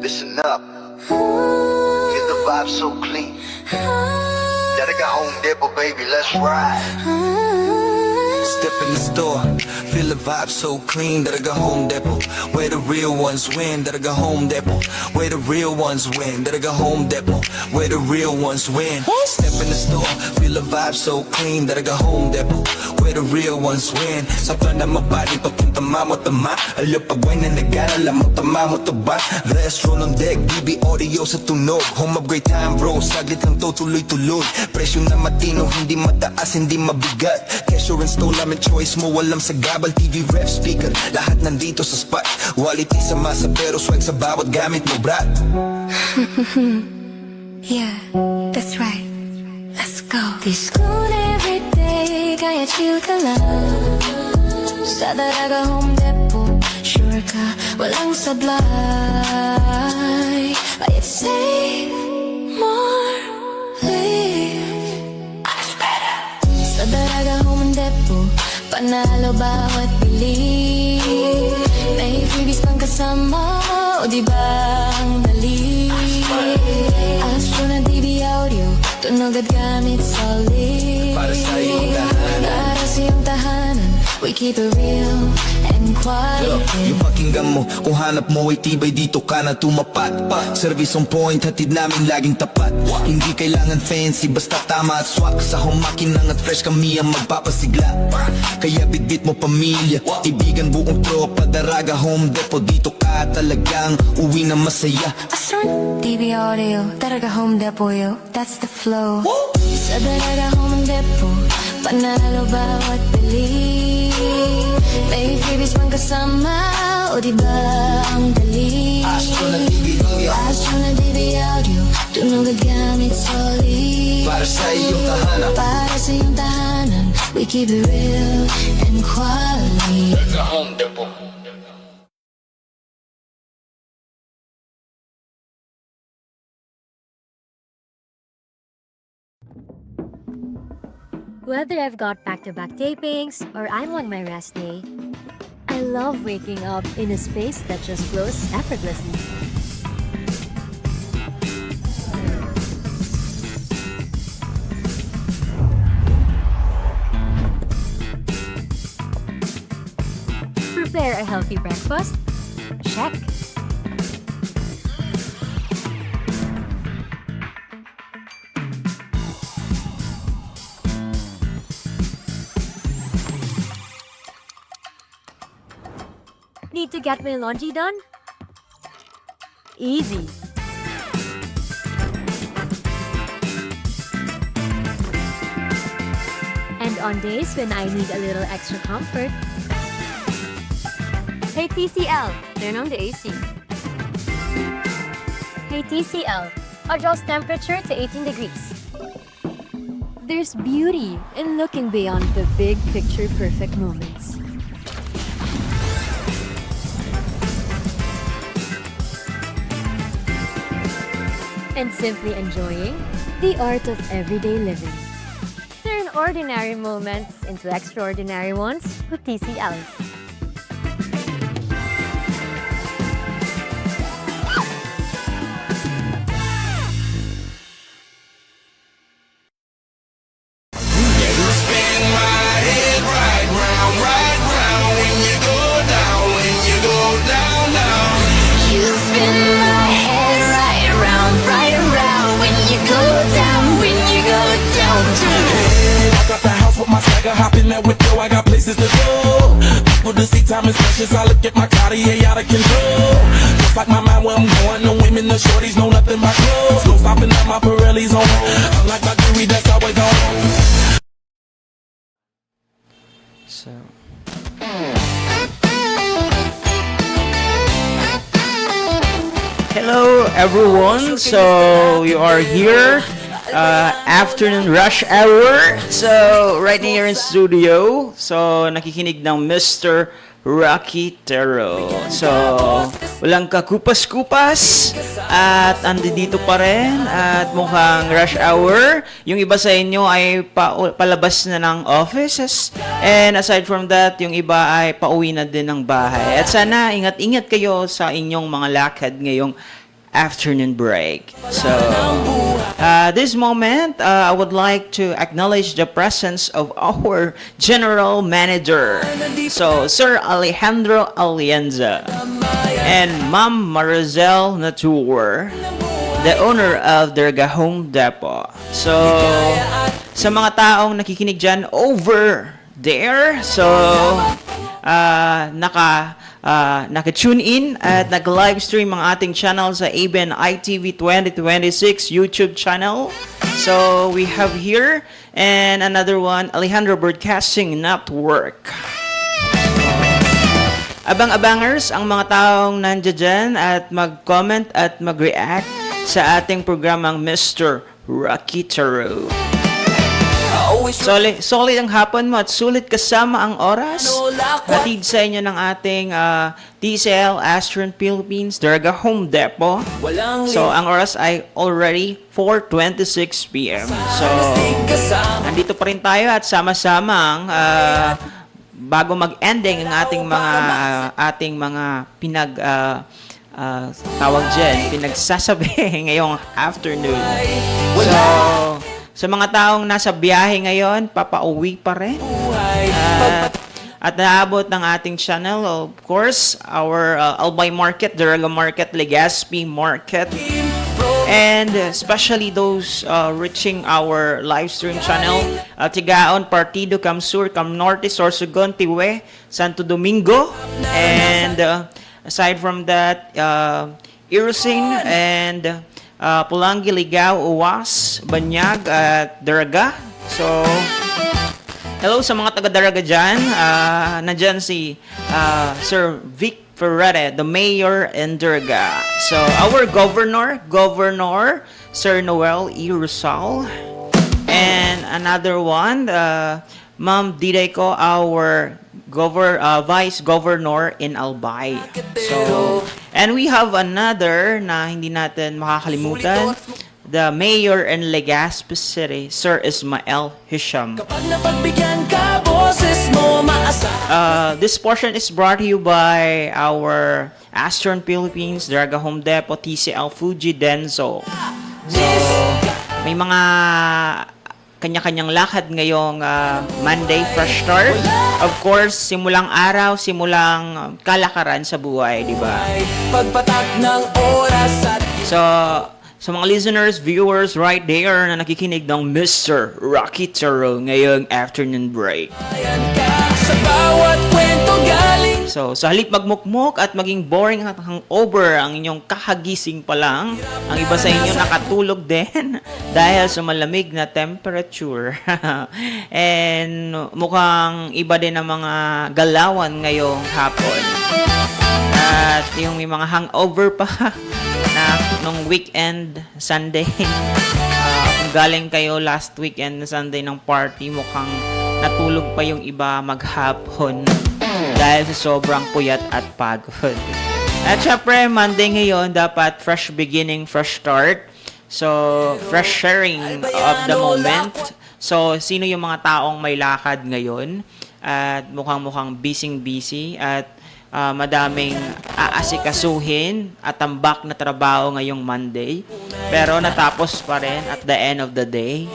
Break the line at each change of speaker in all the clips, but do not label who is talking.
Listen up, feel the vibe so clean. Gotta go home, Depot, baby, let's ride.
Step in the store, feel the vibe so clean. That I go home Depot, where the real ones win. That I go home Depot, where the real ones win. That I go home Depot, where the real ones win. Step in the store, feel the vibe so clean. That I go home Depot, where the real ones win. Sa plana mabali, papunta mamo-tama. Alaw pagway na nag-alala mo, tama mo to ba? Restaurant on deck, BB audio sa tunog. Home of great time bro, saglit lang to tuloy-tuloy. Presyo na matino, hindi mataas, hindi mabigat. Kesyo and stole, lamin choice mo, walang sagabal. TV ref speaker, lahat nandito sa spot. Quality sa masa pero swag sa bawat gamit mo, brat.
Yeah, that's right. Let's go. Discount every day, kaya chill ka lang. Sa Dalaga Home Depot, sure ka, walang sablay. Kaya save more, live much better. Sa Dalaga Home Depot, panalo bawat bili. May freebies pang kasama, o diba ang dali? Astro na DB audio, tunog at gamit solid.
Para sa iyong tahanan,
para sa iyong tahanan, we keep it real and quality.
yung pakinggan mo, kung hanap mo ay tibay, dito ka na tumapat. Service on point, hatid namin laging tapat. Hindi kailangan fancy, basta tama at swak. Sa humakinang at fresh kami ang magpapasigla. Kaya bitbit mo pamilya, ibigan buong tropa. Dalaga Home Depot, dito ka talagang uwi na masaya.
Astro DB audio, Dalaga Home Depot, yo, that's the flow. Sa Dalaga Home Depot, panalo bawat bili. May freebies pang kasama, o diba ang dali?
Astro na DB audio,
Astro na DB audio, tunog at gamit solid.
para sa iyong tahanan.
Para sa iyong tahanan, we keep it real and quality.
Dalaga Home Depot.
Whether I've got back-to-back tapings or I'm on my rest day, I love waking up in a space that just flows effortlessly. Prepare a healthy breakfast? Check. Need to get my laundry done? Easy. And on days when I need a little extra comfort, hey TCL, turn on the AC. Hey TCL, adjust temperature to 18 degrees. There's beauty in looking beyond the big picture perfect moments. And simply enjoying the art of everyday living. Turn ordinary moments into extraordinary ones with TCL.
Right around when you go down, when you go down.
places to go. People to see time is precious. I look at my Cartier out of control. Just like my mind where I'm going. The women, the shorties know nothing but clothes. No stopping at my Pirelli's on. Unlike my jewelry that's always on.
So, hello everyone. So you are here, afternoon rush hour. So right here in studio. So nakikinig ng Mr. Rocky Tero. So walang kakupas-kupas at andito pa rin at mukhang rush hour. Yung iba sa inyo ay palabas na ng offices, and aside from that, yung iba ay pauwi na din ng bahay. At sana ingat-ingat kayo sa inyong mga lakad ngayong afternoon break. So, this moment, I would like to acknowledge the presence of our General Manager. So, Sir Alejandro Alienza and Ma'am Marizel Natur, the owner of Derga Home Depot. So, sa mga taong nakikinig dyan over there, so, naka-tune in at nag-live stream ang ating channel sa ABN ITV 2026 YouTube channel. So, we have here and another one, Alejandro Broadcasting Network. Abang-abangers ang mga taong nandiyan at mag-comment at mag-react sa ating programang Mr. Rocky Tero. Solid ang hapon mo at sulit kasama ang oras. Hatid sa inyo ng ating TCL Astron Philippines Derga Home Depot. So, ang oras ay already 4:26 p.m. So, nandito pa rin tayo at sama-samang bago mag-ending ang ating mga tawag dyan, pinagsasabi ngayong afternoon. So, sa mga taong nasa biyahe ngayon, papauwi pa rin. At naabot ng ating channel, of course, our Albay Market, Derga Market, Legazpi Market, and especially those reaching our live stream channel, Tigaon, Partido, Camsur, Camnorte, Sorsogon, Tiwe, Santo Domingo, and aside from that, Irusing, and Pulangi, Ligao, Uwas, Banyag, at Daraga. So, hello sa mga taga-Daraga dyan. Nandyan si Sir Vic Ferrere, the mayor in Daraga. So, our governor, Sir Noel E. Rizal. And another one, Ma'am Diday ko, our Vice Governor in Albay. So, and we have another na hindi natin makakalimutan, the Mayor in Legazpi City, Sir Ismael Hisham. This portion is brought to you by our Astron Philippines, Derga Home Depot, TCL Fuji Denso. So, may mga kanya-kanyang lakad ngayong Monday, fresh start. Of course, simulang araw, simulang kalakaran sa buhay, di ba? So, sa mga listeners, viewers right there na nakikinig ng Mr. Rocky Tero ngayong afternoon break. So, sa halip magmukmok at maging boring at hangover ang inyong kakagising pa lang, ang iba sa inyo nakatulog din dahil sa malamig na temperature. And mukhang iba din ang mga galawan ngayong hapon. At yung may mga hangover pa na nung weekend, Sunday, kung galing kayo last weekend na Sunday ng party, mukhang natulog pa yung iba maghapon dahil sa sobrang puyat at pagod. At syempre, Monday ngayon, dapat fresh beginning, fresh start. So, fresh sharing of the moment. So, sino yung mga taong may lakad ngayon? At mukhang busy at madaming aasikasuhin at tambak na trabaho ngayong Monday. Pero natapos pa rin at the end of the day.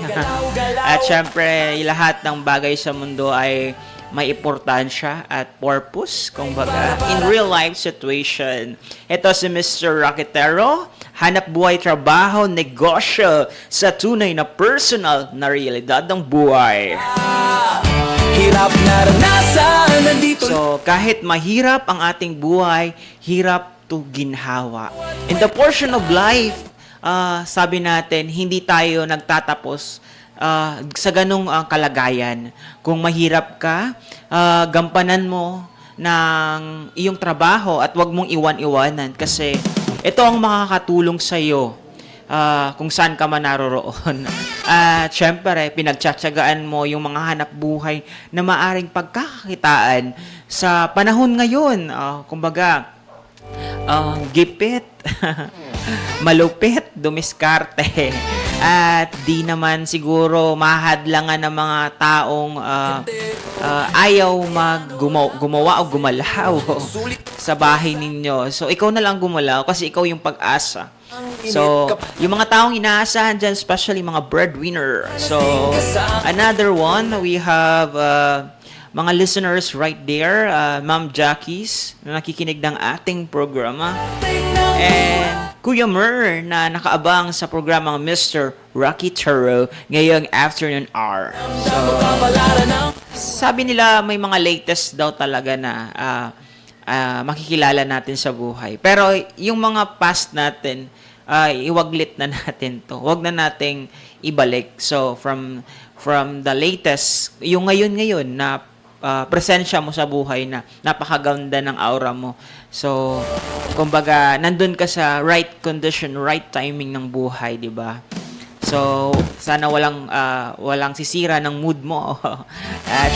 At syempre, lahat ng bagay sa mundo ay may importansya at purpose, kumbaga, in real life situation. Ito si Mr. Rocky Tero, hanap buhay, trabaho, negosyo sa tunay na personal na realidad ng buhay.
Hirap naranasan, nandito
So, kahit mahirap ang ating buhay, hirap to ginhawa. In the portion of life, sabi natin, hindi tayo nagtatapos sa ganung kalagayan. Kung mahirap ka, gampanan mo ng iyong trabaho at wag mong iwan-iwanan kasi ito ang makakatulong sa iyo kung saan ka man naroroon. At syempre, pinagtsatsagaan mo yung mga hanap buhay na maaring pagkakakitaan sa panahon ngayon. Kumbaga, gipit, malupit, dumiskarte. At di naman siguro mahadlangan ng mga taong ayaw gumawa o gumalaw sa bahay ninyo. So, ikaw na lang gumalaw kasi ikaw yung pag-asa. So, yung mga taong inaasahan dyan, especially mga breadwinner. So, another one, we have mga listeners right there, Ma'am Jackies, na nakikinig ng ating programa. And Kuya Mer, na nakaabang sa programang Mr. Rocky Turo ngayong afternoon hour. So, sabi nila may mga latest daw talaga na makikilala natin sa buhay. Pero yung mga past natin, iwaglit na natin to. Huwag na nating ibalik. So, from the latest, yung ngayon na presensya mo sa buhay na napakaganda ng aura mo. So, kumbaga, nandun ka sa right condition, right timing ng buhay, di ba? So, sana walang sisira ng mood mo.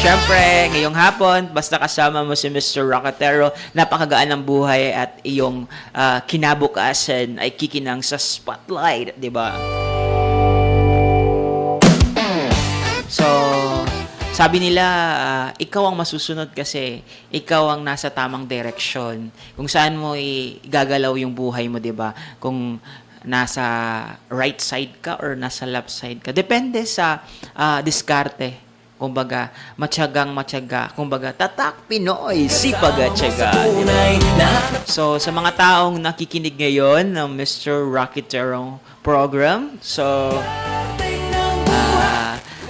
Syempre, ngayong hapon, basta kasama mo si Mr. Rocketero, napakagaan ng buhay at iyong kinabukasan ay kikinang sa spotlight, di ba? So, sabi nila, ikaw ang masusunod kasi ikaw ang nasa tamang direksyon. Kung saan mo igagalaw yung buhay mo, 'di ba? Kung nasa right side ka or nasa left side ka. Depende sa diskarte. Kumbaga, matyaga. Kumbaga, tatak Pinoy, sipag at tiyaga. So, sa mga taong nakikinig ngayon ng Mr. Rocketero program, so,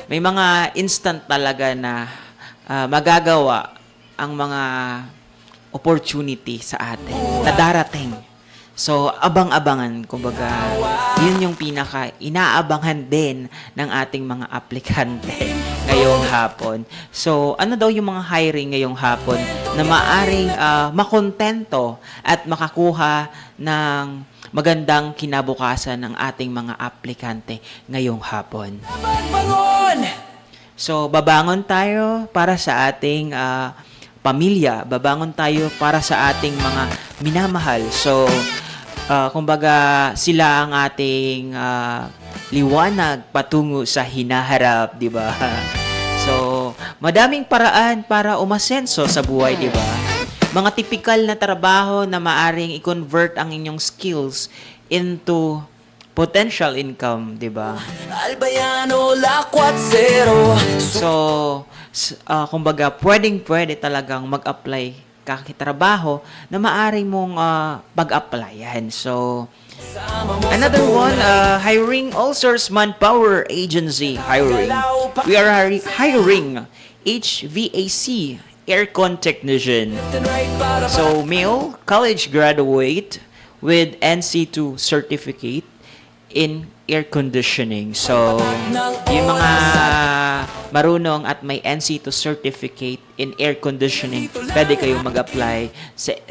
may mga instant talaga na magagawa ang mga opportunity sa atin na darating. So, abang-abangan, kumbaga, yun yung pinaka inaabangan din ng ating mga aplikante ngayong hapon. So, ano daw yung mga hiring ngayong hapon na maaring makontento at makakuha ng magandang kinabukasan ng ating mga aplikante ngayong hapon. So, babangon tayo para sa ating pamilya. Babangon tayo para sa ating mga minamahal. So, kumbaga, sila ang ating liwanag patungo sa hinaharap, di ba? So, madaming paraan para umasenso sa buhay, di ba? Mga typical na trabaho na maaring i-convert ang inyong skills into potential income, di ba?
Albayano, lakwat, zero.
So, kumbaga, pwede talagang mag-apply kakitrabaho na maaring mong pag-applyan. So, another one, hiring all source manpower agency hiring. We are hiring HVAC aircon technician. So, male, college graduate with NC2 certificate in air conditioning. So, yung mga marunong at may NC2 certificate in air conditioning, pwede kayong mag-apply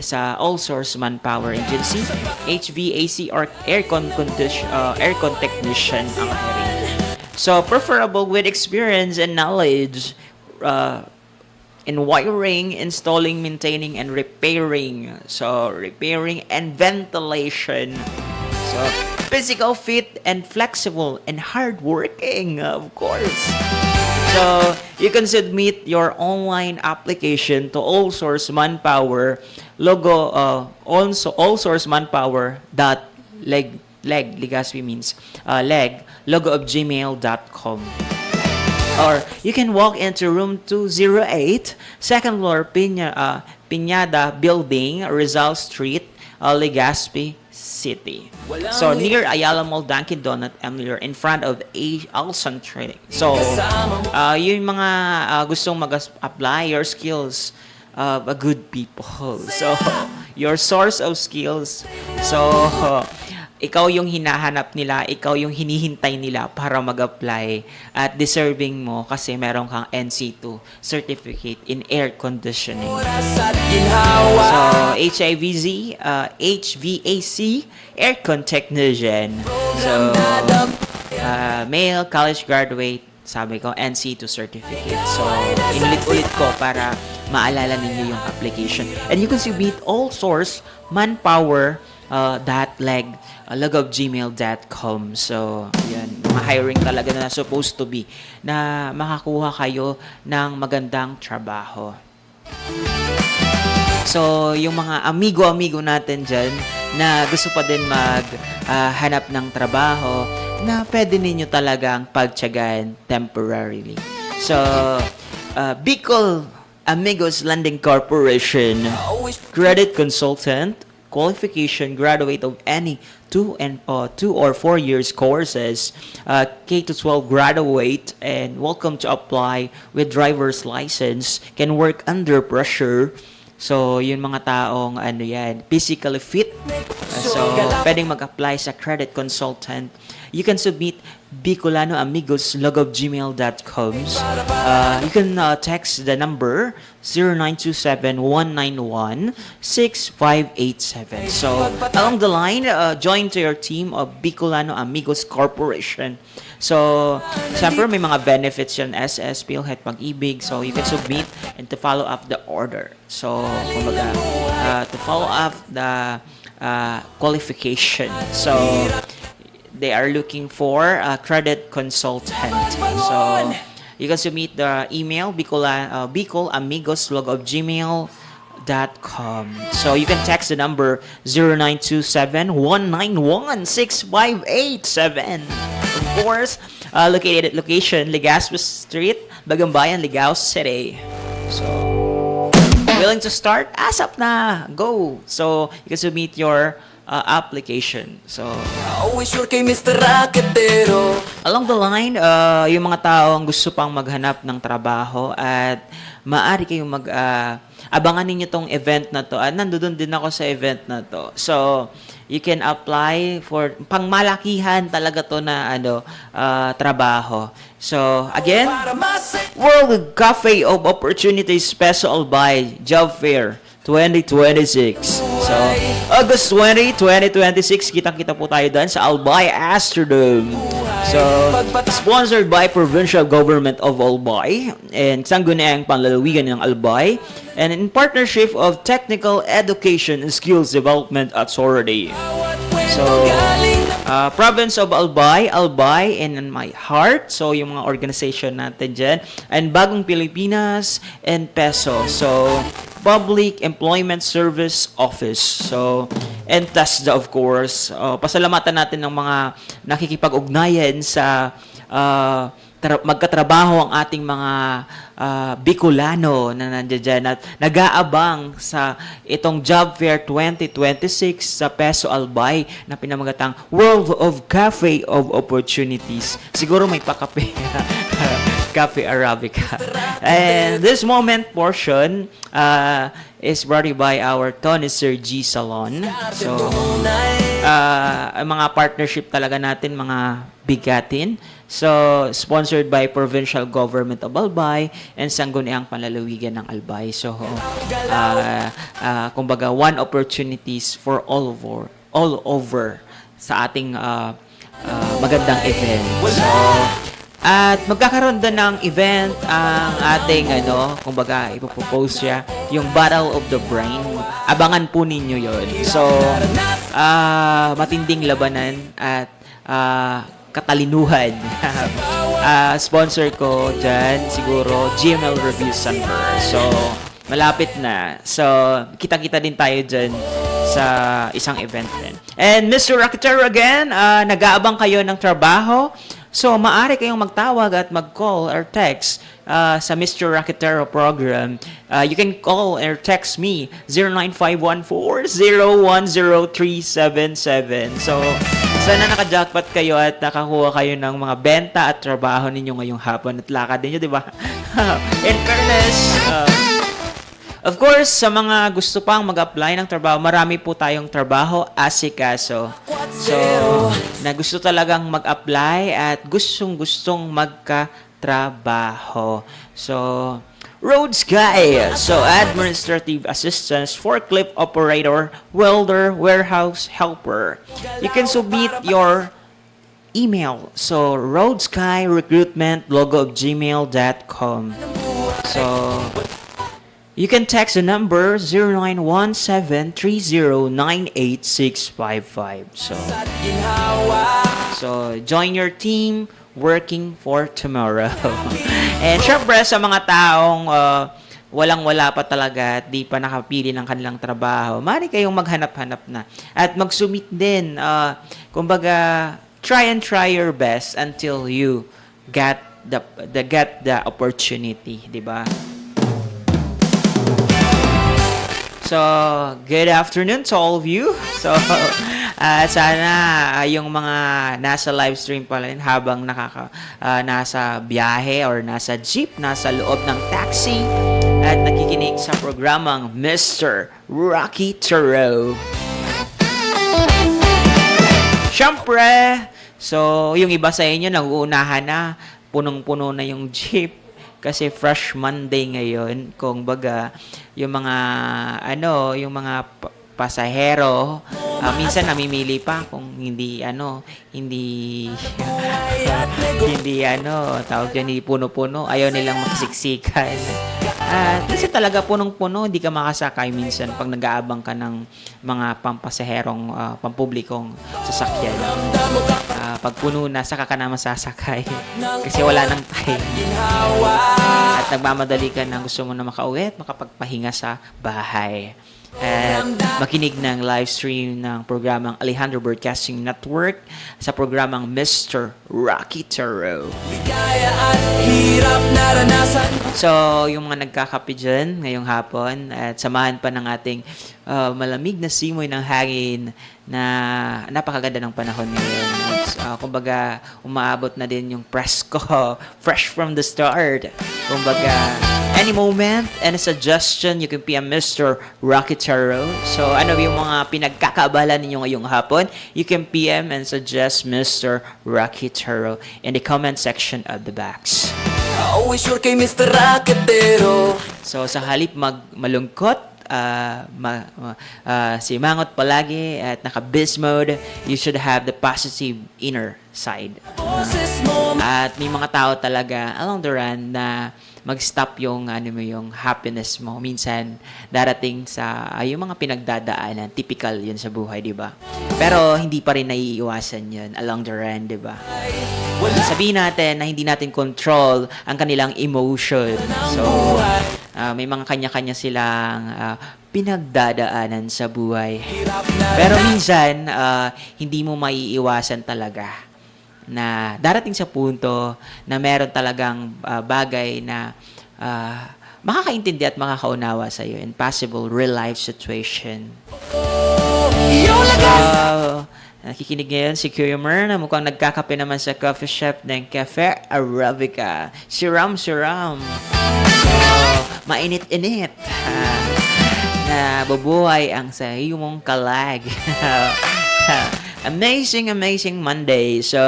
sa All Source Manpower Agency, HVAC or aircon technician ang hiring. So, preferable with experience and knowledge in wiring, installing, maintaining, and repairing. So, repairing and ventilation. So, physical fit and flexible and hardworking, of course. So, you can submit your online application to All Source Manpower logo, also allsourcemanpower.leg, Legazpi means leg, logo of gmail.com. Or you can walk into room 208, second floor Piñada Building, Rizal Street, Legazpi City. So, near Ayala Mall, Dunkin' Donut, Emler, in front of Alson Trading. So, yung mga gustong mag-apply your skills of a good people. So, your source of skills. So, ikaw yung hinahanap nila, ikaw yung hinihintay nila para mag-apply at deserving mo kasi meron kang NC2 certificate in air conditioning. So, HVAC, aircon technician. So, male college graduate, sabi ko, NC2 certificate. So, inulit-ulit ko para maalala ninyo yung application. And you can submit all source, manpower, logofgmail.com. So, yan. Mga hiring talaga na supposed to be na makakuha kayo ng magandang trabaho. So, yung mga amigo-amigo natin dyan na gusto pa din hanap ng trabaho na pwede ninyo talagang pagtiyagan temporarily. So, Bicol Amigos Lending Corporation, credit consultant, qualification, graduate of any 2 or 4 years courses, K-12 graduate, and welcome to apply with driver's license, can work under pressure. So, yun mga taong physically fit. So, pwedeng mag-apply sa credit consultant. You can submit bicolanoamigos@gmail.com. You can text the number 0927-191-6587. So, along the line, join to your team of Bicolano Amigos Corporation. So, siyempre may mga benefits yan, SS, PhilHealth, Pag-ibig. So, you can submit and to follow up the order. So, kumbaga, to follow up the qualification. So, they are looking for a credit consultant. So, you can submit the email, bicolamigos@gmail.com. So, you can text the number 0927-191-6587. Of course, located at location, Legazpi Street, Bagumbayan, Ligao City. So, willing to start? ASAP na! Go! So, you can submit your application. So,
Sure kay Mr. Racketero.
along the line, yung mga taong gusto pang maghanap ng trabaho at maaari kayong abangan ninyo tong event na to. At nandoon din ako sa event na to. So, you can apply for pangmalakihan talaga to na trabaho. So, again, World Cafe of Opportunities Special by Job Fair 2026. So, August 20, 2026, kitang-kita po tayo dyan sa Albay Astrodome. So, sponsored by Provincial Government of Albay and Sangguniang Panlalawigan ng Albay and in partnership of Technical Education and Skills Development Authority. So, Province of Albay, Albay and in my heart. So, yung mga organization natin dyan. And Bagong Pilipinas and PESO. So, Public Employment Service Office. So, and TESDA of course. Pasalamatan natin ng mga nakikipag-ugnayan sa magkatrabaho ang ating mga Bicolano na nandiyan dyan at nag-aabang sa itong Job Fair 2026 sa PESO Albay na pinamagatang World of Cafe of Opportunities. Siguro may pakape. Cafe Arabica. And this moment portion is brought to you by our Tony Sir G Salon. So, ang mga partnership talaga natin, mga bigatin. So, sponsored by Provincial Government of Albay and Sangguniang Panlalawigan ng Albay. So, kumbaga, one opportunities for all over sa ating magandang event. So, at magkakaroon din ng event ang ating kumbaga ipopost siya, yung Battle of the Brain. Abangan po ninyo yon. So, matinding labanan at katalinuhan. Sponsor ko dyan, siguro, GML Review Center. So, malapit na. So, kita-kita din tayo dyan sa isang event din. And Mr. Racketero again, nag-aabang kayo ng trabaho. So, maaari kayong magtawag at mag-call or text sa Mr. Rocketero program. You can call or text me 095140103777. So, sana naka-jackpot kayo at nakakuha kayo ng mga benta at trabaho ninyo ngayong hapon at lakad ninyo, di ba? In fairness, of course, sa mga gusto pang mag-apply ng trabaho, marami po tayong trabaho asikaso. So, na gusto talagang mag-apply at gustong-gustong magka-trabaho. So, roads guy. So, administrative assistance, forklift operator, welder, warehouse helper. You can submit your email. So, roadskyrecruitment@gmail.com. So, you can text the number 0917309865. So join your team working for tomorrow. And syempre sa mga taong walang-wala pa talaga at di pa nakapili ng kanilang trabaho, maaari kayong maghanap-hanap na. At mag-submit din. Kumbaga, try your best until you get the opportunity, di ba? So, good afternoon to all of you. So, sana yung mga nasa live stream pa rin habang nasa biyahe or nasa jeep, nasa loob ng taxi at nakikinig sa programang Mr. Rocky Turo. Siyempre, so yung iba sa inyo nag-uunahan na, punong-puno na yung jeep. Kasi fresh Monday ngayon, kung baga, yung mga pasahero, minsan namimili pa kung hindi puno-puno, ayaw nilang makisiksikan. Kasi talaga punong-puno, hindi ka makasakay minsan pag nag-aabang ka ng mga pampasaherong, pampublikong sasakyan. Pag puno na, saka ka na masasakay. Kasi wala nang time. At nagmamadali ka na gusto mo na makauwi at makapagpahinga sa bahay. At makinig ng live stream ng programang Alejandro Broadcasting Network sa programang Mr. Rocky Turo. So, yung mga nagkakape dyan ngayong hapon at samahan pa ng ating malamig na simoy ng hangin na napakaganda ng panahon ngayon. Kumbaga, umaabot na din yung presko, fresh from the start. Kumbaga, any moment, any suggestion, you can PM Mr. Rocky Turo. So, ano yung mga pinagkakaabala ninyo ngayong hapon? You can PM and suggest Mr. Rocky Turo in the comment section of the box.
Always sure kay Mr. Rocketero.
So, sa halip malungkot, simangot palagi at naka-biz mode, you should have the positive inner side. At may mga tao talaga along the run na mag-stop yung happiness mo. Minsan darating sa yung mga pinagdadaanan, typical 'yun sa buhay, 'di ba? Pero hindi pa rin naiiwasan 'yun along the run, 'di ba? Sabihin natin na hindi natin control ang kanilang emotion. So, may mga kanya-kanya silang pinagdadaanan sa buhay. Pero minsan, hindi mo maiiwasan talaga na darating sa punto na meron talagang bagay na makakaintindi at makakaunawa sa iyo in possible real life situation. So, nakikinig ngayon si Kuyamer na mukhang nagkakape naman sa coffee shop ng Cafe Arabica. Siram. Mainit-init. Na bubuhay ang sa iyong kalag. Amazing Monday. So,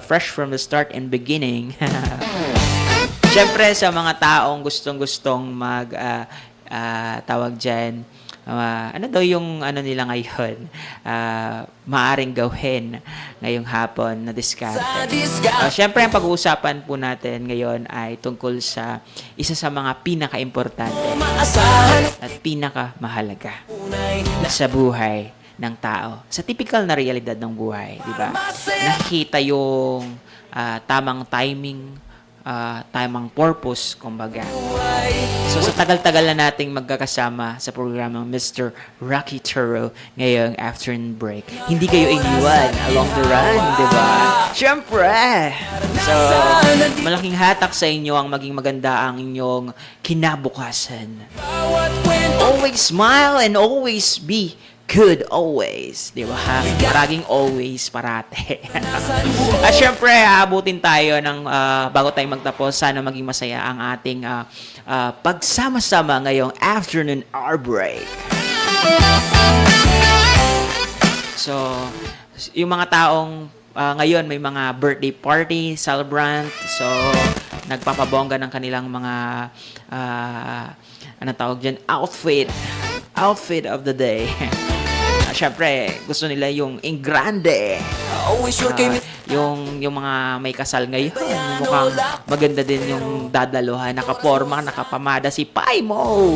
fresh from the start and beginning. Siyempre, sa mga taong gustong-gustong tawag dyan, ano daw yung nila ngayon maaring gawin ngayong hapon na diskarte. Siyempre, ang pag-uusapan po natin ngayon ay tungkol sa isa sa mga pinaka-importante at pinaka-mahalaga sa buhay ng tao. Sa typical na realidad ng buhay, di ba? Nakikita yung tamang timing tamang purpose, kumbaga. So, sa tagal-tagal na nating magkakasama sa programang Mr. Rocky Turo ngayong afternoon break, hindi kayo iniwan along the run, di ba? Siyempre! So, malaking hatak sa inyo ang maging maganda ang inyong kinabukasan. Always smile and always be good always, di ba? Paraging always, parate. At syempre, aabutin tayo ng bago tayo magtapos, sana maging masaya ang ating pagsama-sama ngayong afternoon hour break. So, yung mga taong ngayon may mga birthday party, celebrant, so nagpapabongga ng kanilang mga anong tawag dyan? Outfit of the day. Siyempre, gusto nila yung in grande. Yung mga may kasal ngayon, mukhang maganda din yung dadaluhan. Nakaporma, nakapamada si Paimo.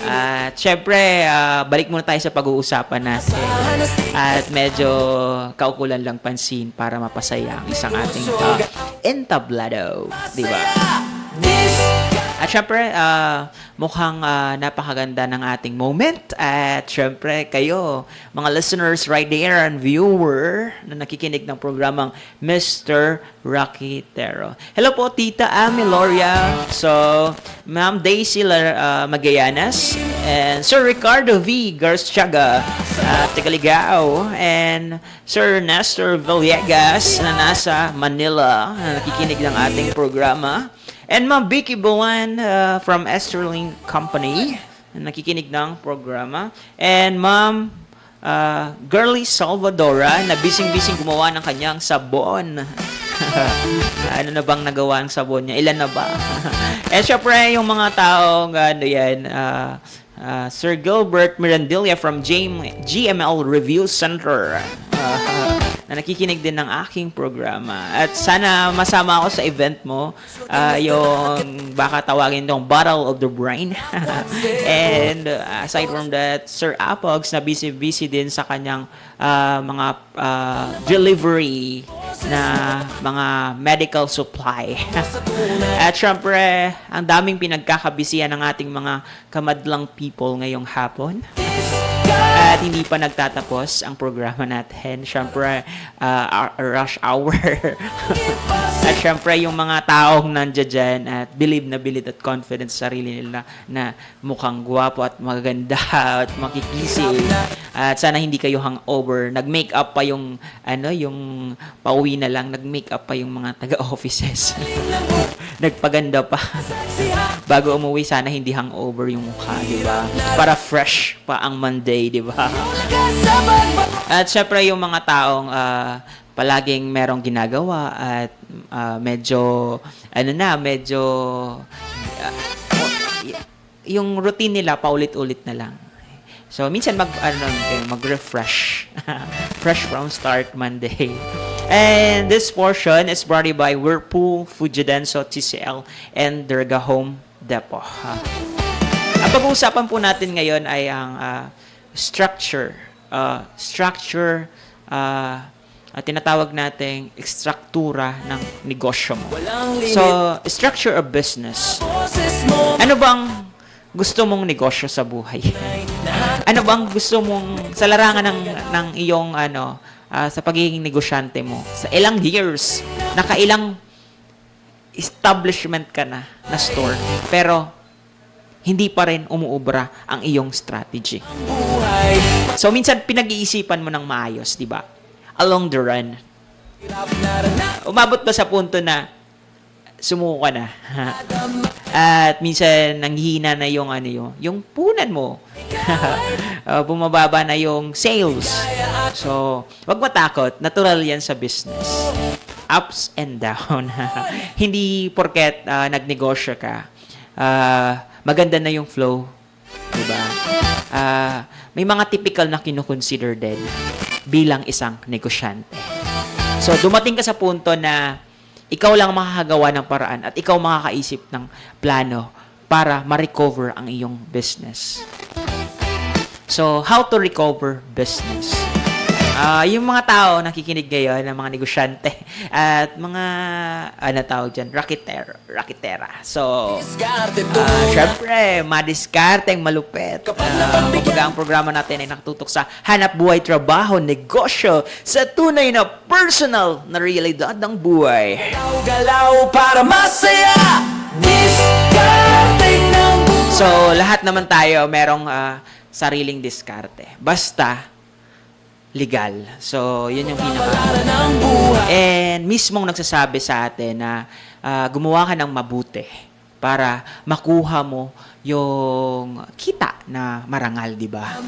At syempre, balik muna tayo sa pag-uusapan natin. At medyo kaukulan lang pansin para mapasaya ang isang ating entablado. Diba? At syempre, mukhang napakaganda ng ating moment. At syempre, kayo, mga listeners right there and viewer na nakikinig ng programang Mr. Rocky Tero. Hello po, Tita Ami Loria. So, Ma'am Daisy Magallanes. And Sir Ricardo V. Garciaga, Tagaligao. And Sir Nestor Villegas na nasa Manila na nakikinig ng ating programa. And Ma'am Vicky Buwan from Esterling Company na nakikinig ng programa. And Ma'am Girly Salvadora na bising-bising gumawa ng kanyang sabon. Ano na bang nagawa ng sabon niya? Ilan na ba? And syempre yung mga taong Sir Gilbert Mirandilla from GML Review Center na nakikinig din ng aking programa. At sana masama ako sa event mo, yung baka tawagin itong Battle of the Brain. And aside from that, Sir Apogs na busy din sa kanyang mga delivery na mga medical supply. At syempre, ang daming pinagkakabisihan ng ating mga kamadlang people ngayong hapon. At hindi pa nagtatapos ang programa natin. Syempre, rush hour. At syempre, yung mga taong nandiyan dyan at believe at confident sa sarili nila na mukhang gwapo at maganda at makikisig. At sana hindi kayo hangover. Nag-makeup pa yung, yung pauwi na lang, nag-makeup pa yung mga taga-offices. Nagpaganda pa. Bago umuwi, sana hindi hangover yung mukha, di ba? Para fresh pa ang Monday, di ba? At syempre yung mga taong palaging merong ginagawa at medyo yung routine nila paulit-ulit na lang. So minsan mag-refresh. Fresh from start Monday. And this portion is brought to you by Whirlpool, Fujidenso, TCL, and Durga Home Depot. Ang pag-uusapan po natin ngayon ay ang structure, tinatawag nating ekstruktura ng negosyo mo. So, structure of business. Ano bang gusto mong negosyo sa buhay? Ano bang gusto mong sa larangan ng iyong sa pagiging negosyante mo? Sa ilang years, nakailang establishment ka na store, pero hindi pa rin umuubra ang iyong strategy. So, minsan pinag-iisipan mo ng maayos, di ba? Along the run. Umabot ba sa punto na sumuko ka na? At minsan nanghihina na yung punan mo. Bumababa na yung sales. So, wag matakot. Natural yan sa business. Ups and down. Hindi porket nagnegosyo ka, maganda na yung flow. Diba? May mga typical na kinukonsider din bilang isang negosyante. So, dumating ka sa punto na ikaw lang makakagawa ng paraan at ikaw makakaisip ng plano para ma-recover ang iyong business. So, how to recover business? Yung mga tao nakikinig ngayon, ng mga negosyante at mga, ano tawag dyan, raketera. So, syempre, madiskarteng malupit. Kumbaga, ang programa natin ay nakatutok sa hanap buhay, trabaho, negosyo, sa tunay na personal na realidad ng buhay.
Galaw para masaya. Discarding ng buhay.
So, lahat naman tayo merong sariling diskarte. Basta, legal. So, yun yung pinaka. And mismong nagsasabi sa atin na gumawa ka ng mabuti para makuha mo yung kita na marangal, di ba?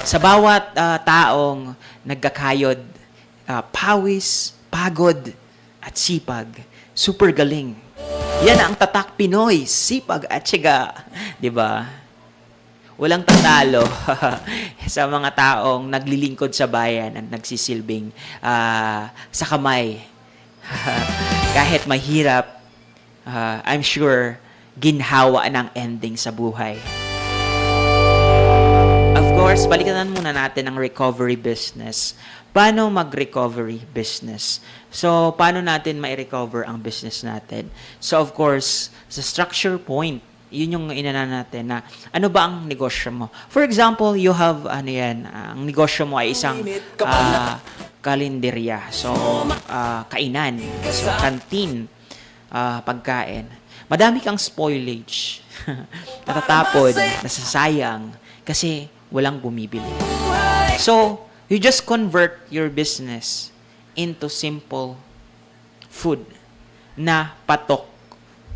Sa bawat taong nagkakayod, pawis, pagod, at sipag, super galing. Yan ang tatak Pinoy, sipag at tiyaga, di ba? Walang tatalo sa mga taong naglilingkod sa bayan at nagsisilbing sa kamay. Kahit mahirap, I'm sure ginhawa ng ending sa buhay. Of course, balikan muna natin ang recovery business. Paano mag-recovery business? So, paano natin ma-recover ang business natin? So, of course, sa structure point, yun yung inana natin na ano ba ang negosyo mo. For example, you have, ang negosyo mo ay isang kalenderya. So, kainan. So, canteen. Pagkain. Madami kang spoilage. Natatapon, nasasayang, kasi walang bumibili. So, you just convert your business into simple food na patok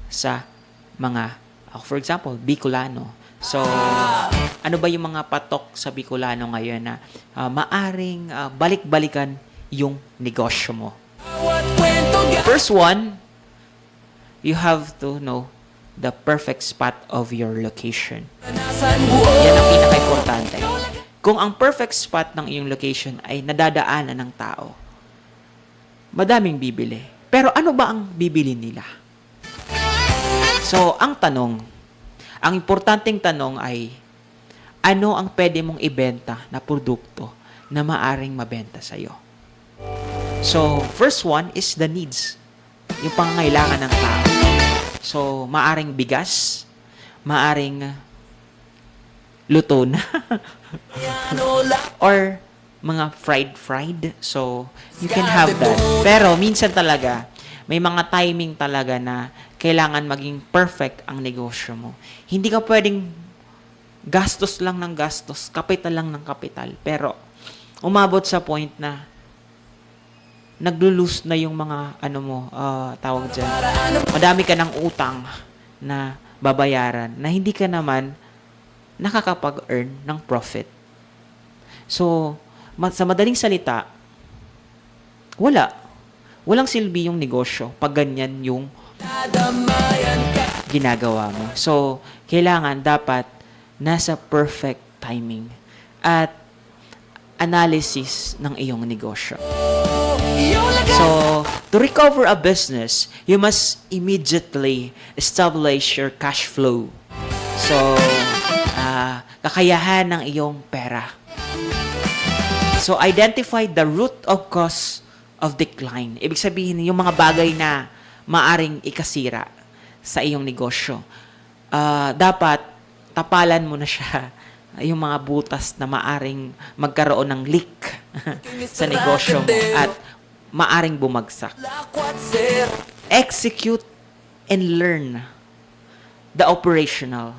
sa mga for example, Bicolano. So, ano ba yung mga patok sa Bicolano ngayon na maaring balik-balikan yung negosyo mo? First one, you have to know the perfect spot of your location. Yan ang pinaka-importante. Kung ang perfect spot ng iyong location ay nadadaanan ng tao, madaming bibili. Pero ano ba ang bibili nila? So, ang importanteng tanong ay, ano ang pwede mong ibenta na produkto na maaring mabenta sa'yo? So, first one is the needs. Yung pangangailangan ng tao. So, maaring bigas, maaring luto na, or mga fried. So, you can have that. Pero, minsan talaga, may mga timing talaga na kailangan maging perfect ang negosyo mo. Hindi ka pwedeng gastos lang ng gastos, kapital lang ng kapital. Pero, umabot sa point na naglulus na yung mga, tawag dyan. Madami ka ng utang na babayaran na hindi ka naman nakakapag-earn ng profit. So, sa madaling salita, walang silbi yung negosyo pag ganyan yung ginagawa mo. So, kailangan dapat nasa perfect timing at analysis ng iyong negosyo. So, to recover a business, you must immediately establish your cash flow. So, kakayahan ng iyong pera. So, identify the root of cause of decline. Ibig sabihin, yung mga bagay na maaring ikasira sa iyong negosyo. Dapat, tapalan mo na siya yung mga butas na maaring magkaroon ng leak sa negosyo mo at maaring bumagsak. Execute and learn the operational.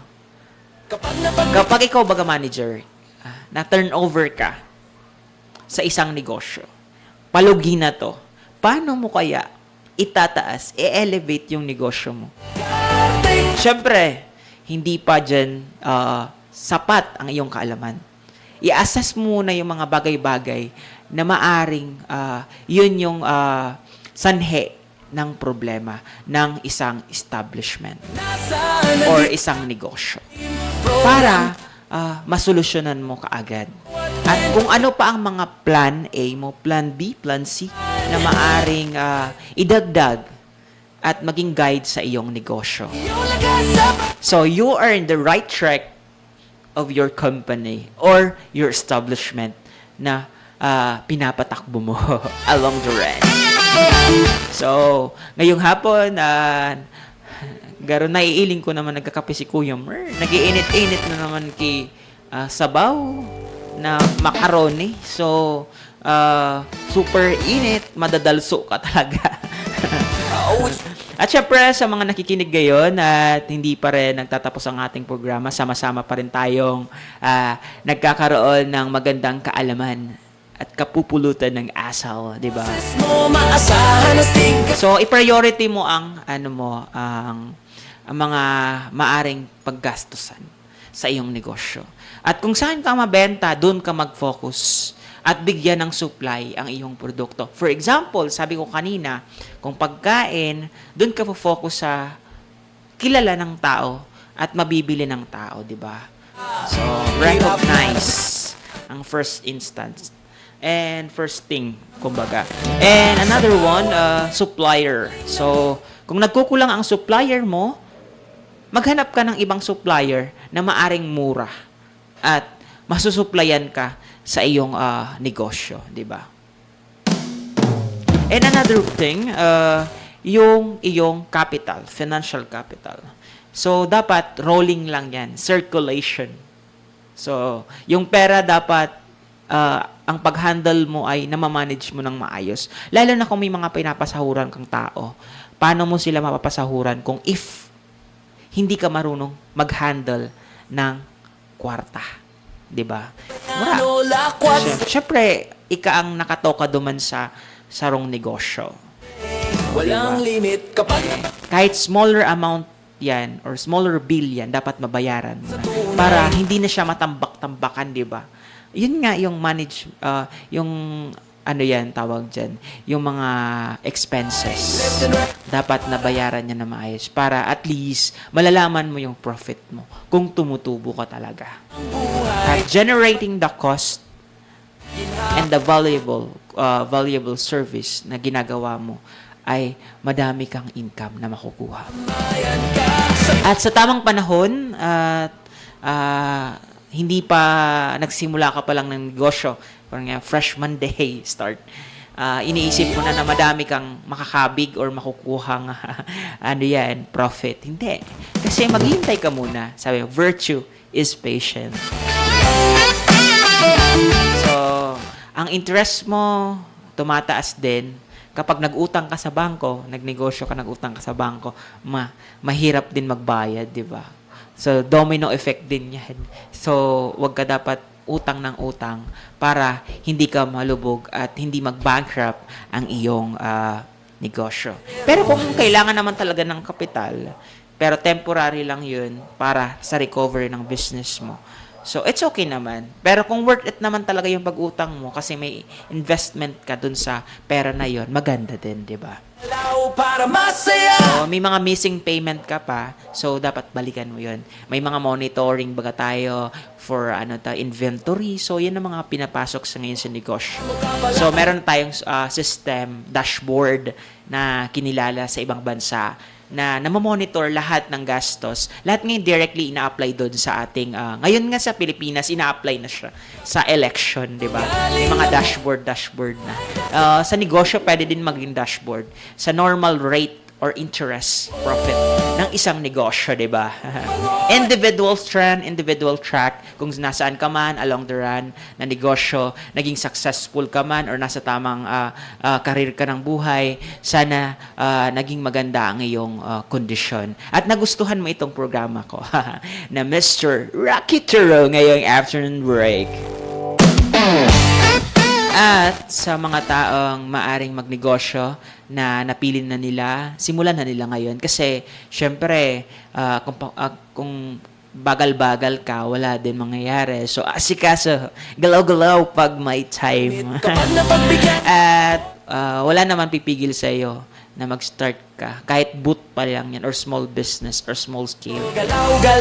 Kapag ikaw baga manager, na turnover ka sa isang negosyo, palugi na to, paano mo kaya itataas, i-elevate yung negosyo mo? Siyempre, hindi pa dyan sapat ang iyong kaalaman. I-assess mo muna yung mga bagay-bagay na maaring yun yung sanhe ng problema ng isang establishment or isang negosyo para masolusyonan mo kaagad. At kung ano pa ang mga plan A mo, plan B, plan C, na maaring idagdag at maging guide sa iyong negosyo. So, you are in the right track of your company or your establishment na pinapatakbo mo along the run. So, ngayong hapon, garo naiiling ko naman nagkakape si Kuya Mer. Nagiinit-init na naman sabaw na macaroni. So, super init, madadalso ka talaga. At syempre, sa mga nakikinig ngayon at hindi pa rin nagtatapos ang ating programa, sama-sama pa rin tayong nagkakaroon ng magandang kaalaman at kapupulutan ng asal, di ba? So, i-priority mo ang ang mga maaring paggastusan sa iyong negosyo. At kung saan ka mabenta, doon ka mag-focus at bigyan ng supply ang iyong produkto. For example, sabi ko kanina, kung pagkain, doon ka focus sa kilala ng tao at mabibili ng tao, di ba? So, recognize ang first instance. And first thing, kumbaga. And another one, supplier. So, kung nagkukulang ang supplier mo, maghanap ka ng ibang supplier na maaring mura at masusuplayan ka sa iyong negosyo, di ba? And another thing, yung iyong capital, financial capital. So, dapat rolling lang yan, circulation. So, yung pera dapat, ang pag-handle mo ay namamanage mo ng maayos. Lalo na kung may mga pinapasahuran kang tao, paano mo sila mapapasahuran kung if hindi ka marunong mag-handle ng kwarta? Diba? Siyempre, ika ang nakatoka duman sa sarong negosyo.
Walang limit kapag
Kahit smaller amount yan or smaller bill yan, dapat mabayaran mo na. Para hindi na siya matambak-tambakan, diba? Yun nga yung yung ano yan, tawag dyan, yung mga expenses. Dapat nabayaran niya na maayos para at least malalaman mo yung profit mo kung tumutubo ka talaga. At generating the cost and the valuable service na ginagawa mo ay madami kang income na makukuha. At sa tamang panahon, hindi pa nagsimula ka pa lang ng negosyo, parang fresh Monday start, iniisip mo na madami kang makakabig or makukuhang profit. Hindi. Kasi maghihintay ka muna. Sabi, virtue is patient. So, ang interest mo tumataas din. Kapag nag-utang ka sa bangko, nagnegosyo ka, nag-utang ka sa bangko, mahirap din magbayad, di ba? So, domino effect din yan. So, wag ka dapat utang ng utang para hindi ka malubog at hindi mag-bankrupt ang iyong negosyo. Pero kung kailangan naman talaga ng kapital, pero temporary lang yun para sa recovery ng business mo, so it's okay naman. Pero kung worth it naman talaga yung pag-utang mo kasi may investment ka dun sa pera na yun, maganda din, di ba? So, may mga missing payment ka pa, so dapat balikan mo yun. May mga monitoring baga tayo for inventory. So, yan ang mga pinapasok sa ngayon sa negosyo. So, meron tayong system, dashboard na kinilala sa ibang bansa na namamonitor lahat ng gastos. Lahat ngayon directly ina-apply doon sa ating, ngayon nga sa Pilipinas, ina-apply na siya sa election, di ba? May mga dashboard na. Sa negosyo, pwede din maging dashboard. Sa normal rate or interest profit ng isang negosyo, di ba? Individual strand, individual track, kung nasaan ka man along the run na negosyo, naging successful ka man or nasa tamang karir ka ng buhay, sana naging maganda ang iyong kondisyon. At nagustuhan mo itong programa ko na Mr. Rocky Turo ngayong afternoon break. At sa mga taong maaring magnegosyo na napili na nila, simulan na nila ngayon. Kasi, syempre, kung bagal-bagal ka, wala din mangyayari. So, asikaso, galaw-galaw pag may time. At wala naman pipigil sa iyo na mag-start ka. Kahit boot pa lang yan, or small business, or small scale.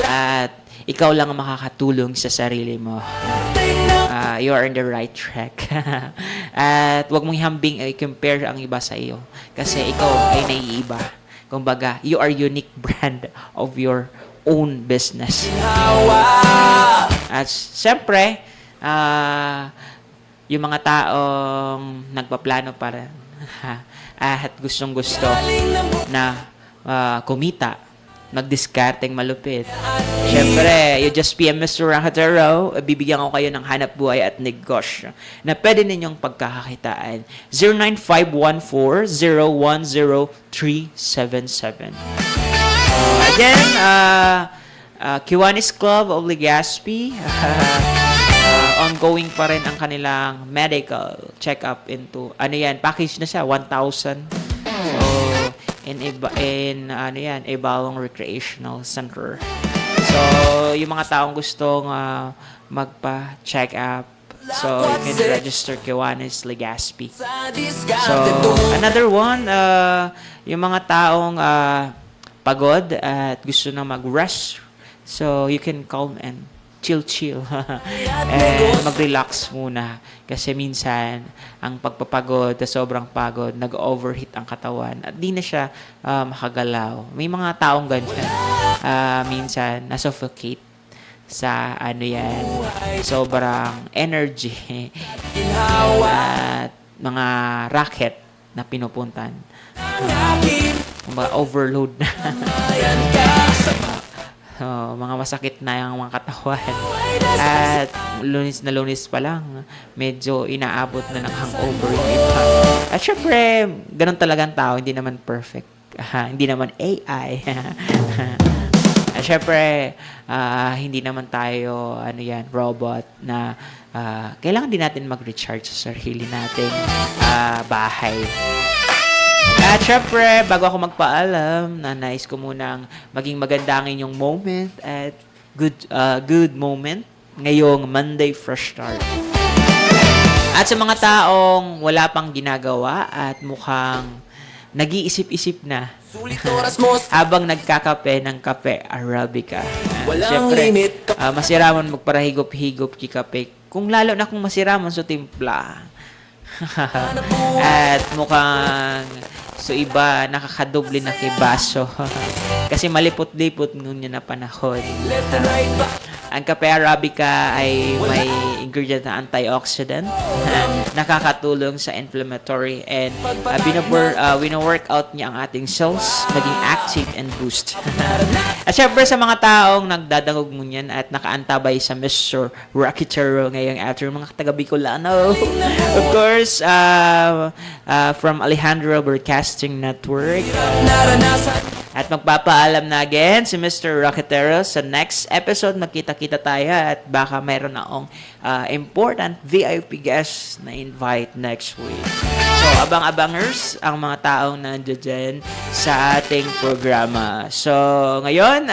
At ikaw lang ang makakatulong sa sarili mo. You are on the right track. At wag mong hambing i-compare ang iba sa iyo. Kasi ikaw ay naiiba. Kumbaga, you are unique brand of your own business. At siyempre, yung mga taong nagpaplano para at gustong-gusto na kumita, magdiskarteng malupit. Siyempre, you just PM Mr. Rakatero, bibigyan ko kayo ng hanap buhay at negosyo na pwede ninyong pagkakakitaan. 09514-010-377. Again, Kiwanis Club of Legazpi, ongoing pa rin ang kanilang medical check-up into, package na siya, 1,000. So, in Ibalong Recreational Center. So, yung mga taong gustong magpa-check up, so you can register Kiwanis Legazpi. So, another one, yung mga taong pagod at gusto na mag-rest, so you can calm and chill and mag-relax muna kasi minsan ang pagpapagod at sobrang pagod nag-overheat ang katawan at di na siya makagalaw. May mga taong ganyan minsan na-suffocate sa sobrang energy at mga racket na pinupuntan, mga overload na mga masakit na yung mga katawan. At lunis na lunis pa lang, medyo inaabot na ng hangover yung iba. At syempre, ganun talagang tao, hindi naman perfect. Hindi naman AI. At syempre, hindi naman tayo, robot na kailangan din natin mag-recharge sa sarili nating bahay. At syempre, bago ako magpaalam, nais ko munang maging maganda ang inyong moment at good moment ngayong Monday Fresh Start. At sa mga taong wala pang ginagawa at mukhang nag-iisip-isip na habang nagkakape ng kape Arabica. Syempre, masiraman magparahigop-higop ki kape. Kung lalo na kung masiraman sa timpla. At mukhang iba nakakadoble na kibaso kasi malipot-lipot ngunya na panahon. Ang kape Arabica ay may ingredient na antioxidant nakakatulong sa inflammatory and wino-workout niya ang ating cells maging active and boost. At syempre sa mga taong nagdadangog mo niyan at nakaantabay sa Mr. Rakitero ngayong after mga taga Bicolano. Of course, from Alejandro Broadcasting Network. At magpapaalam na again si Mr. Rakitero sa next episode. Magkita-kita tayo at baka mayroon akong important VIP guest na invite next week. So, abang-abangers ang mga taong nandiyan dyan sa ating programa. So, ngayon,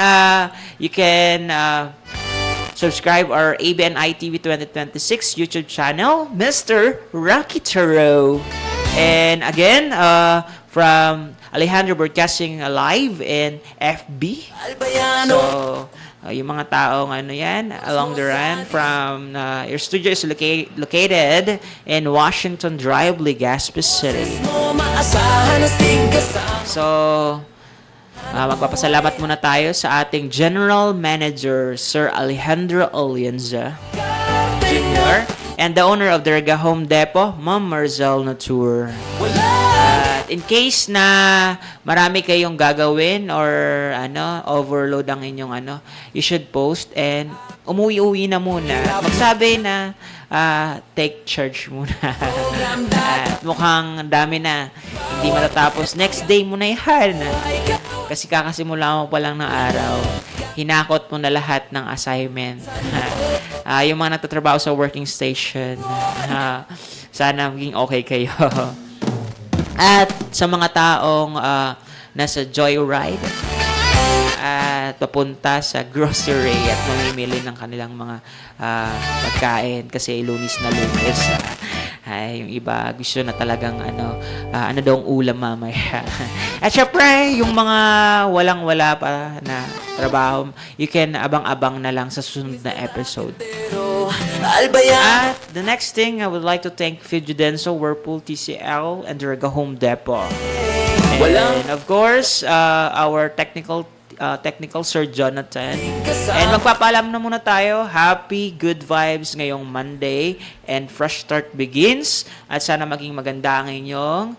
you can subscribe our ABNI TV 2026 YouTube channel, Mr. Rakitero. And again, from Alejandro Broadcasting Live in FB. So, yung mga taong along the run from your studio is located in Washington Drive, Legazpi City. So, magpapasalamat muna tayo sa ating General Manager, Sir Alejandro Alienza Jr. and the owner of the Rega Home Depot, Ma'am Marzel Natur. In case na marami kayong gagawin or overload ang inyong you should post and umuwi-uwi na muna. Magsabi na take charge muna. At mukhang dami na. Hindi matatapos. Next day mo na yan. Kasi kakasimula mo pa lang ng araw. Hinakot mo na lahat ng assignment. Yung mga nagtatrabaho sa working station. Sana maging okay kayo. At sa mga taong nasa joyride at papunta sa grocery at mamimili ng kanilang mga pagkain kasi lunis na lunis. Yung iba gusto na talagang ano daw ang ulam mamaya. At syempre, yung mga walang-wala pa na trabaho, you can abang-abang na lang sa susunod na episode. At the next thing, I would like to thank Fijudenso, Whirlpool, TCL, and the Rega Home Depot. And of course, our technical technical Sir Jonathan. And magpapaalam na muna tayo. Happy good vibes ngayong Monday and fresh start begins. At sana maging maganda ang inyong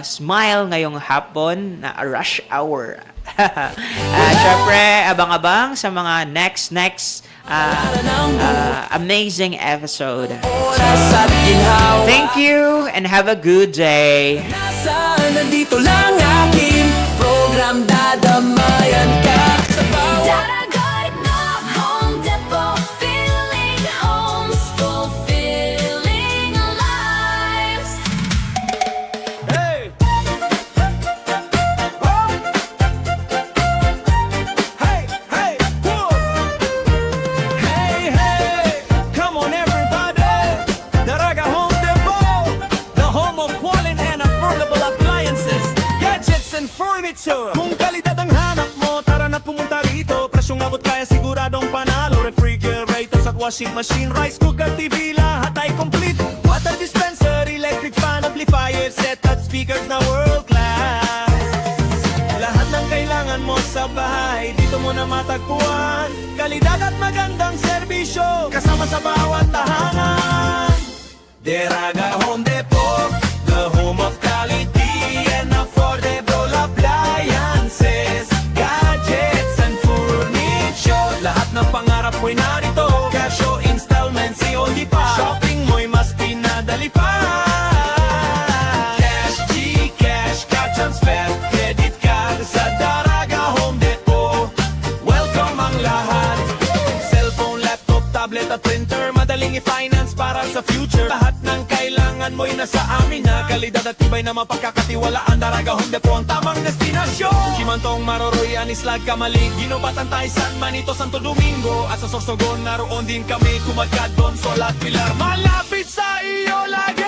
smile ngayong hapon na rush hour. Syempre, abang-abang sa mga next amazing episode. Thank you and have a good day.
Nandito lang aking program, dadamayan ka sa bawat
Daragot na Home Depot, filling homes, fulfilling lives.
Hey! Hey, hey, whoa! Hey, hey! Come on everybody! Daraga Home Depot, the home of quality and affordable appliances, gadgets and furniture. Kung kalidad ang hanap mo, tara na pumunta rito. Presyong abot kaya siguradong panalo. Refrigerators at washing machine, rice cooker, TV, lahat ay complete. Water dispenser, electric fan, amplifier, set at speakers na world class. Lahat ng kailangan mo sa bahay, dito mo na matagpuan. Kalidad at magandang serbisyo, kasama sa bawat tahanan. Deraga Home Depot, the home of quality and affordable appliances, gadgets and furniture. Lahat ng pangarap mo'y narito, cash o installment, COD pa. Shopping mo'y mas pinadali pa. Cash, Gcash, cash transfer, credit card sa Daraga Home Depot. Welcome ang lahat. Cellphone, laptop, tablet at printer, madaling i-finance para sa future. Lahat ng kailangan mo'y nasa amin na. Kalidad at tibay na mapagkakatiwalaan, Daraga Home Depot ang tamang destinasyon. Kimantong Maroroy, Anislag, Kamalig, Ginobatan, San Manito, Santo Domingo. At sa Sorsogon, naroon din kami, Kumadkad, Consol at Pilar. Malapit sa iyo lagi.